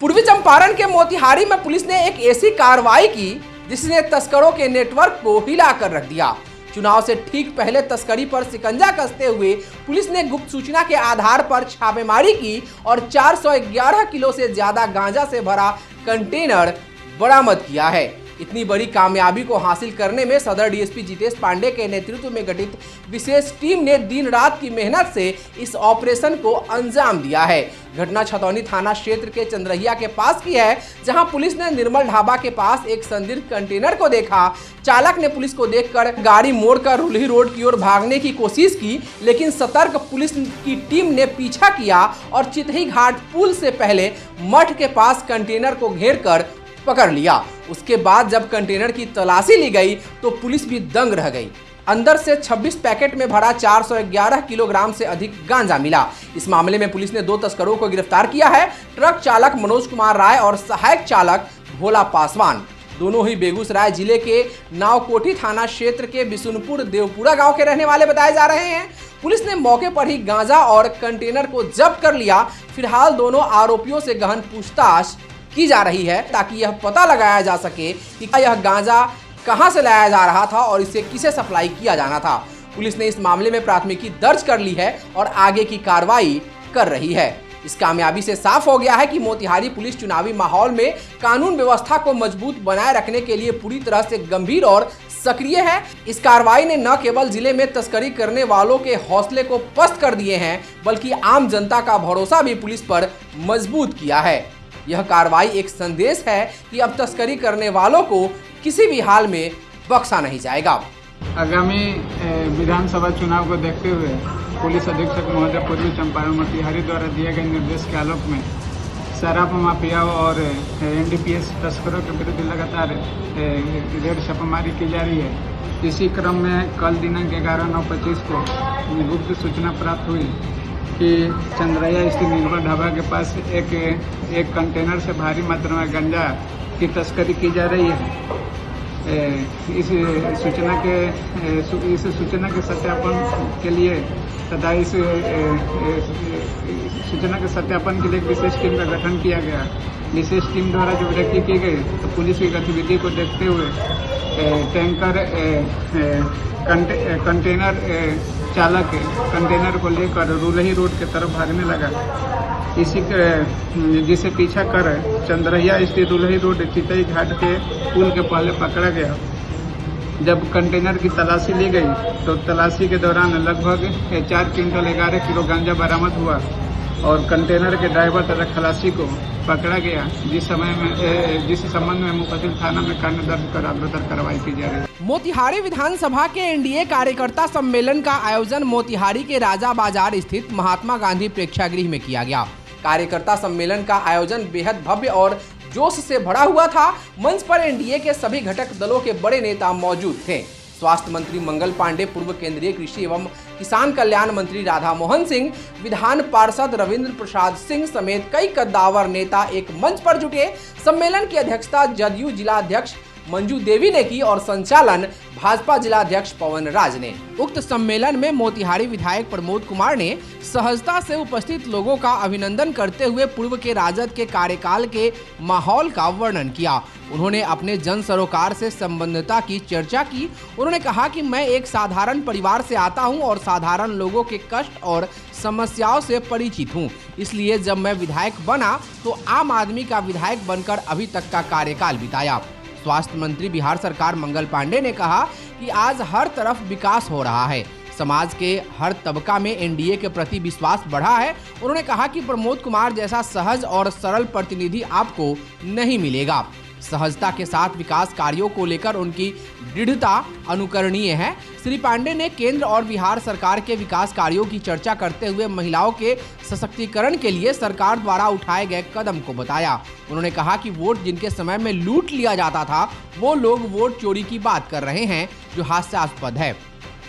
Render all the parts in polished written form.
पूर्वी चंपारण के मोतिहारी में पुलिस ने एक ऐसी कार्रवाई की जिसने तस्करों के नेटवर्क को हिलाकर रख दिया। चुनाव से ठीक पहले तस्करी पर शिकंजा कसते हुए पुलिस ने गुप्त सूचना के आधार पर छापेमारी की और 411 किलो से ज्यादा गांजा से भरा कंटेनर बरामद किया है। इतनी बड़ी कामयाबी को हासिल करने में सदर डीएसपी जितेश पांडे के नेतृत्व में गठित विशेष टीम ने दिन रात की मेहनत से इस ऑपरेशन को अंजाम दिया है। घटना छतौनी थाना क्षेत्र के चंद्रहिया के पास की है, जहां पुलिस ने निर्मल ढाबा के पास एक संदिग्ध कंटेनर को देखा। चालक ने पुलिस को देखकर गाड़ी मोड़कर रुलही रोड की ओर भागने की कोशिश की, लेकिन सतर्क पुलिस की टीम ने पीछा किया और चितही घाट पुल से पहले मठ के पास कंटेनर को घेर कर पकड़ लिया। उसके बाद जब कंटेनर की तलाशी ली गई तो पुलिस भी दंग रह गई। अंदर से 26 पैकेट में भरा 411 किलोग्राम से अधिक गांजा मिला। इस मामले में पुलिस ने 2 तस्करों को गिरफ्तार किया है। ट्रक चालक मनोज कुमार राय और सहायक चालक भोला पासवान दोनों ही बेगूसराय जिले के नावकोठी थाना क्षेत्र के बिशुनपुर देवपुरा गांव के रहने वाले बताए जा रहे हैं। पुलिस ने मौके पर ही गांजा और कंटेनर को जब्त कर लिया। फिलहाल दोनों आरोपियों से गहन पूछताछ की जा रही है ताकि यह पता लगाया जा सके कि यह गांजा कहां से लाया जा रहा था और इसे किसे सप्लाई किया जाना था। पुलिस ने इस मामले में प्राथमिकी दर्ज कर ली है और आगे की कार्रवाई कर रही है। इस कामयाबी से साफ हो गया है कि मोतिहारी पुलिस चुनावी माहौल में कानून व्यवस्था को मजबूत बनाए रखने के लिए पूरी तरह से गंभीर और सक्रिय है। इस कार्रवाई ने न केवल जिले में तस्करी करने वालों के हौसले को पस्त कर दिए हैं, बल्कि आम जनता का भरोसा भी पुलिस पर मजबूत किया है। यह कार्रवाई एक संदेश है कि अब तस्करी करने वालों को किसी भी हाल में बख्शा नहीं जाएगा। आगामी विधानसभा चुनाव को देखते हुए पुलिस अधीक्षक महोदय पूर्वी चंपारण मोतिहारी द्वारा दिए गए निर्देश के आलोक में शराब माफियाओं और एनडीपीएस तस्करों के विरुद्ध लगातार रेड छापेमारी की जा रही है। इसी क्रम में कल दिनांक 11/9/25 को गुप्त सूचना प्राप्त हुई कि चंद्रहिया स्थित निर्मल ढाबा के पास एक कंटेनर से भारी मात्रा में गांजा की तस्करी की जा रही है। इस सूचना के सत्यापन के लिए तथा इस सूचना के सत्यापन के लिए एक विशेष टीम का गठन किया गया। विशेष टीम द्वारा जब रेकी की गई तो पुलिस की गतिविधि को देखते हुए टैंकर कंटेनर चालक कंटेनर को लेकर रुलही रोड की तरफ भागने लगा। जिसे पीछा कर चंद्रहिया स्थित रुलही रोड चितई घाट के पुल के पहले पकड़ा गया। जब कंटेनर की तलाशी ली गई तो तलाशी के दौरान लगभग 4 क्विंटल 11 किलो गांजा बरामद हुआ और कंटेनर के ड्राइवर तथा खलासी को पकड़ा गया, जिस संबंध में मुकदमा थाना में कांड दर्ज कर अग्रतर कार्रवाई की जा रही है। मोतिहारी विधानसभा के एनडीए कार्यकर्ता सम्मेलन का आयोजन मोतिहारी के राजा बाजार स्थित महात्मा गांधी प्रेक्षागृह में किया गया। कार्यकर्ता सम्मेलन का आयोजन बेहद भव्य और जोश से भरा हुआ था। मंच पर एनडीए के सभी घटक दलों के बड़े नेता मौजूद थे। स्वास्थ्य मंत्री मंगल पांडे, पूर्व केंद्रीय कृषि एवं किसान कल्याण मंत्री राधा मोहन सिंह, विधान पार्षद रविंद्र प्रसाद सिंह समेत कई कद्दावर नेता एक मंच पर जुटे। सम्मेलन की अध्यक्षता जदयू जिलाध्यक्ष मंजू देवी ने की और संचालन भाजपा जिलाध्यक्ष पवन राज ने। उक्त सम्मेलन में मोतिहारी विधायक प्रमोद कुमार ने सहजता से उपस्थित लोगों का अभिनंदन करते हुए पूर्व के राजद के कार्यकाल के माहौल का वर्णन किया। उन्होंने अपने जन सरोकार से संबद्धता की चर्चा की। उन्होंने कहा कि मैं एक साधारण परिवार से आता हूं और साधारण लोगों के कष्ट और समस्याओं से परिचित हूं। इसलिए जब मैं विधायक बना तो आम आदमी का विधायक बनकर अभी तक का कार्यकाल बिताया। स्वास्थ्य मंत्री बिहार सरकार मंगल पांडे ने कहा कि आज हर तरफ विकास हो रहा है। समाज के हर तबका में एनडीए के प्रति विश्वास बढ़ा है। उन्होंने कहा कि प्रमोद कुमार जैसा सहज और सरल प्रतिनिधि आपको नहीं मिलेगा। सहजता के साथ विकास कार्यों को लेकर उनकी दृढ़ता अनुकरणीय है। श्री पांडे ने केंद्र और बिहार सरकार के विकास कार्यों की चर्चा करते हुए महिलाओं के सशक्तिकरण के लिए सरकार द्वारा उठाए गए कदम को बताया। उन्होंने कहा कि वोट जिनके समय में लूट लिया जाता था वो लोग वोट चोरी की बात कर रहे हैं, जो हास्यास्पद है।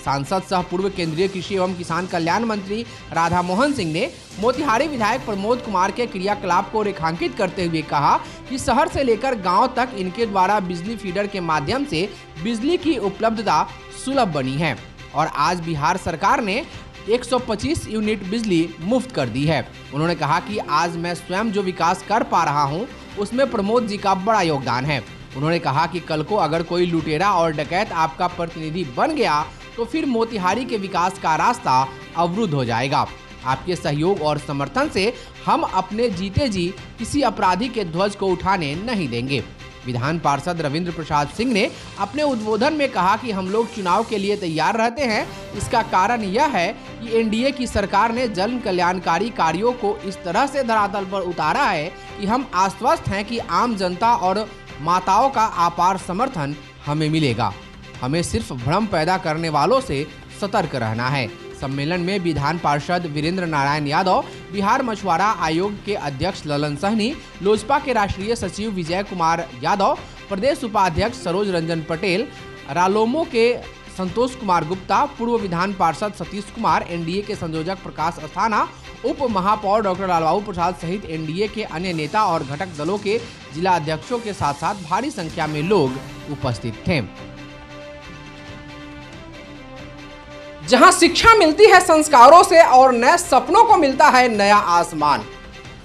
सांसद सह पूर्व केंद्रीय कृषि एवं किसान कल्याण मंत्री राधा मोहन सिंह ने मोतिहारी विधायक प्रमोद कुमार के क्रियाकलाप को रेखांकित करते हुए कहा कि शहर से लेकर गांव तक इनके द्वारा बिजली फीडर के माध्यम से बिजली की उपलब्धता सुलभ बनी है और आज बिहार सरकार ने 125 यूनिट बिजली मुफ्त कर दी है। उन्होंने कहा कि आज मैं स्वयं जो विकास कर पा रहा हूं, उसमें प्रमोद जी का बड़ा योगदान है। उन्होंने कहा कि कल को अगर कोई लुटेरा और डकैत आपका प्रतिनिधि बन गया तो फिर मोतिहारी के विकास का रास्ता अवरुद्ध हो जाएगा। आपके सहयोग और समर्थन से हम अपने जीते जी किसी अपराधी के ध्वज को उठाने नहीं देंगे। विधान पार्षद रविंद्र प्रसाद सिंह ने अपने उद्बोधन में कहा कि हम लोग चुनाव के लिए तैयार रहते हैं। इसका कारण यह है कि एनडीए की सरकार ने जन कल्याणकारी कार्यों को इस तरह से धरातल पर उतारा है कि हम आश्वस्त हैं कि आम जनता और माताओं का अपार समर्थन हमें मिलेगा। हमें सिर्फ भ्रम पैदा करने वालों से सतर्क रहना है। सम्मेलन में विधान पार्षद वीरेंद्र नारायण यादव, बिहार मछुआरा आयोग के अध्यक्ष ललन सहनी, लोजपा के राष्ट्रीय सचिव विजय कुमार यादव, प्रदेश उपाध्यक्ष सरोज रंजन पटेल, रालोमो के संतोष कुमार गुप्ता, पूर्व विधान पार्षद सतीश कुमार, एनडीए के संयोजक प्रकाश अस्थाना, उप महापौर डॉक्टर लालबाबू प्रसाद सहित एनडीए के अन्य नेता और घटक दलों के जिला अध्यक्षों के साथ साथ भारी संख्या में लोग उपस्थित थे। जहां शिक्षा मिलती है संस्कारों से और नए सपनों को मिलता है नया आसमान,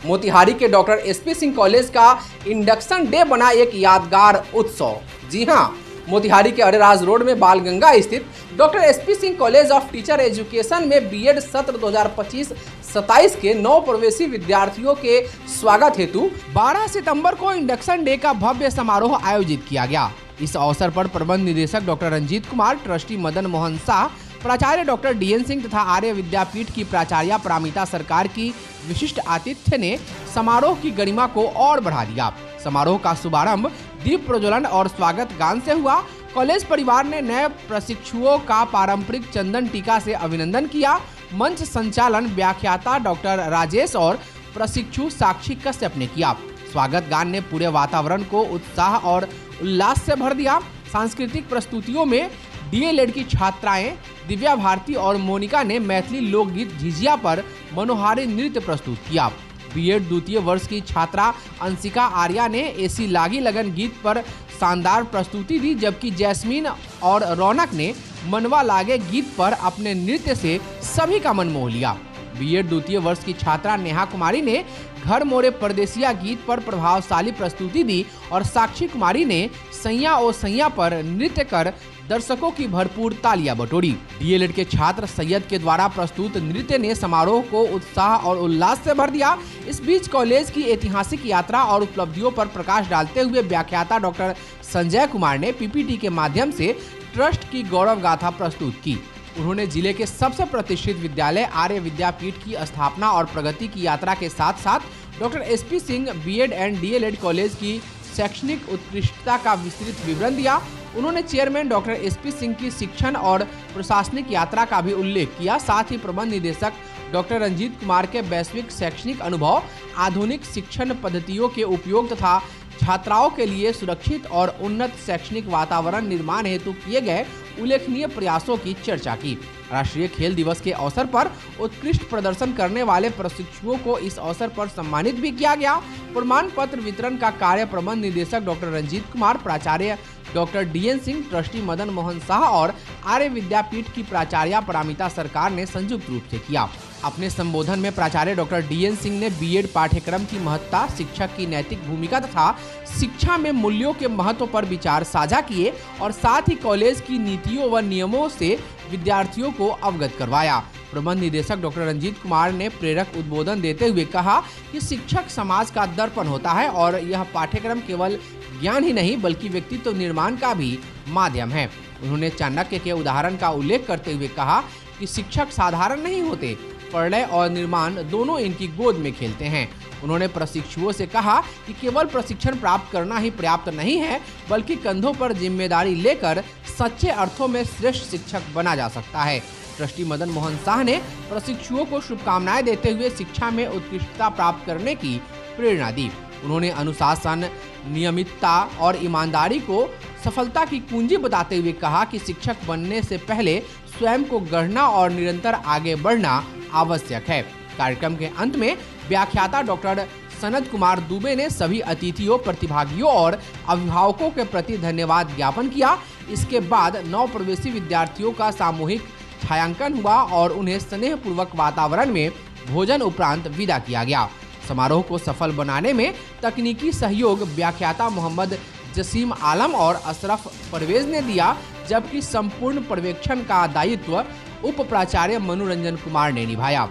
मोतिहारी के डॉक्टर एसपी सिंह कॉलेज का इंडक्शन डे बना एक यादगार उत्सव। जी हां, मोतिहारी के अरेराज रोड में बालगंगा स्थित doctor SP Singh college of teacher education में बीएड सत्र 2025-27 के 9 प्रवेशी विद्यार्थियों के स्वागत हेतु 12 सितंबर को इंडक्शन डे का भव्य समारोह आयोजित किया गया। इस अवसर पर प्रबंध निदेशक डॉक्टर रंजीत कुमार, ट्रस्टी मदन मोहन शाह, प्राचार्य डॉक्टर डीएन सिंह तथा आर्य विद्यापीठ की प्राचार्य परामिता सरकार की विशिष्ट आतिथ्य ने समारोह की गरिमा को और बढ़ा दिया। समारोह का शुभारंभ दीप प्रज्वलन और स्वागत गान से हुआ। कॉलेज परिवार ने नए प्रशिक्षुओं का पारंपरिक चंदन टीका से अभिनंदन किया। मंच संचालन व्याख्याता डॉक्टर राजेश और प्रशिक्षु साक्षी कश्यप ने किया। स्वागत गान ने पूरे वातावरण को उत्साह और उल्लास से भर दिया। सांस्कृतिक प्रस्तुतियों में डीएलएड की छात्राएं दिव्या भारती और मोनिका ने मैथिली लोकगीत झिझिया पर मनोहारी नृत्य प्रस्तुत किया। बीएड द्वितीय वर्ष की छात्रा अंशिका आर्या ने एसी लागी लगन गीत पर शानदार प्रस्तुति दी, जबकि जैस्मीन और रौनक ने मनवा लागे गीत पर अपने नृत्य से सभी का मन मोह लिया। बीएड द्वितीय वर्ष की छात्रा नेहा कुमारी ने घर मोरे परदेसिया गीत पर प्रभावशाली प्रस्तुति दी और साक्षी कुमारी ने सैया ओ सैया पर नृत्य कर दर्शकों की भरपूर तालियां बटोरी। डीएलएड के छात्र सैयद के द्वारा प्रस्तुत नृत्य ने समारोह को उत्साह और उल्लास से भर दिया। इस बीच कॉलेज की ऐतिहासिक यात्रा और उपलब्धियों पर प्रकाश डालते हुए व्याख्याता डॉक्टर संजय कुमार ने पीपीटी के माध्यम से ट्रस्ट की गौरव गाथा प्रस्तुत की। उन्होंने जिले के सबसे प्रतिष्ठित विद्यालय आर्य विद्यापीठ की स्थापना और प्रगति की यात्रा के साथ साथ doctor SP Singh BEd and DElEd college की शैक्षणिक उत्कृष्टता का विस्तृत विवरण दिया। उन्होंने चेयरमैन डॉक्टर एसपी सिंह की शिक्षण और प्रशासनिक यात्रा का भी उल्लेख किया। साथ ही प्रबंध निदेशक डॉक्टर रंजीत कुमार के वैश्विक शैक्षणिक अनुभव, आधुनिक शिक्षण पद्धतियों के उपयोग तथा छात्राओं के लिए सुरक्षित और उन्नत शैक्षणिक वातावरण निर्माण हेतु किए गए उल्लेखनीय प्रयासों की चर्चा की। राष्ट्रीय खेल दिवस के अवसर पर उत्कृष्ट प्रदर्शन करने वाले प्रशिक्षुओं को इस अवसर पर सम्मानित भी किया गया। प्रमाण पत्र वितरण का कार्य प्रबंध निदेशक डॉक्टर रंजीत कुमार, प्राचार्य doctor DN Singh, trustee Madan Mohan Shah और आर्य विद्यापीठ की प्राचार्य परामिता सरकार ने संयुक्त रूप से किया। अपने संबोधन में प्राचार्य डॉक्टर डीएन सिंह ने बीएड पाठ्यक्रम की महत्ता, शिक्षक की नैतिक भूमिका तथा शिक्षा में मूल्यों के महत्व पर विचार साझा किए और साथ ही कॉलेज की नीतियों व नियमों से विद्यार्थियों को अवगत करवाया। प्रबंध निदेशक डॉक्टर रंजीत कुमार ने प्रेरक उद्बोधन देते हुए कहा कि शिक्षक समाज का दर्पण होता है और यह पाठ्यक्रम केवल ज्ञान ही नहीं बल्कि व्यक्तित्व निर्माण का भी माध्यम है। उन्होंने चाणक्य के उदाहरण का उल्लेख करते हुए कहा कि शिक्षक साधारण नहीं होते, प्रलय और निर्माण दोनों इनकी गोद में खेलते हैं। उन्होंने प्रशिक्षुओं से कहा कि केवल प्रशिक्षण प्राप्त करना ही पर्याप्त नहीं है बल्कि कंधों पर जिम्मेदारी लेकर सच्चे अर्थों में श्रेष्ठ शिक्षक बना जा सकता है। ट्रस्टी मदन मोहन शाह ने प्रशिक्षुओं को शुभकामनाएं देते हुए शिक्षा में उत्कृष्टता प्राप्त करने की प्रेरणा दी। उन्होंने अनुशासन, नियमितता और ईमानदारी को सफलता की कुंजी बताते हुए कहा कि शिक्षक बनने से पहले स्वयं को गढ़ना और निरंतर आगे बढ़ना आवश्यक है। कार्यक्रम के अंत में व्याख्याता डॉक्टर सनत कुमार दुबे ने सभी अतिथियों, प्रतिभागियों और अभिभावकों के प्रति धन्यवाद ज्ञापन किया। इसके बाद 9 प्रवेशी विद्यार्थियों का सामूहिक छायांकन हुआ और उन्हें स्नेहपूर्वक वातावरण में भोजन उपरांत विदा किया गया। समारोह को सफल बनाने में तकनीकी सहयोग व्याख्याता मोहम्मद जसीम आलम और अशरफ परवेज ने दिया, जबकि संपूर्ण पर्यवेक्षण का दायित्व उप प्राचार्य मनोरंजन कुमार ने निभाया।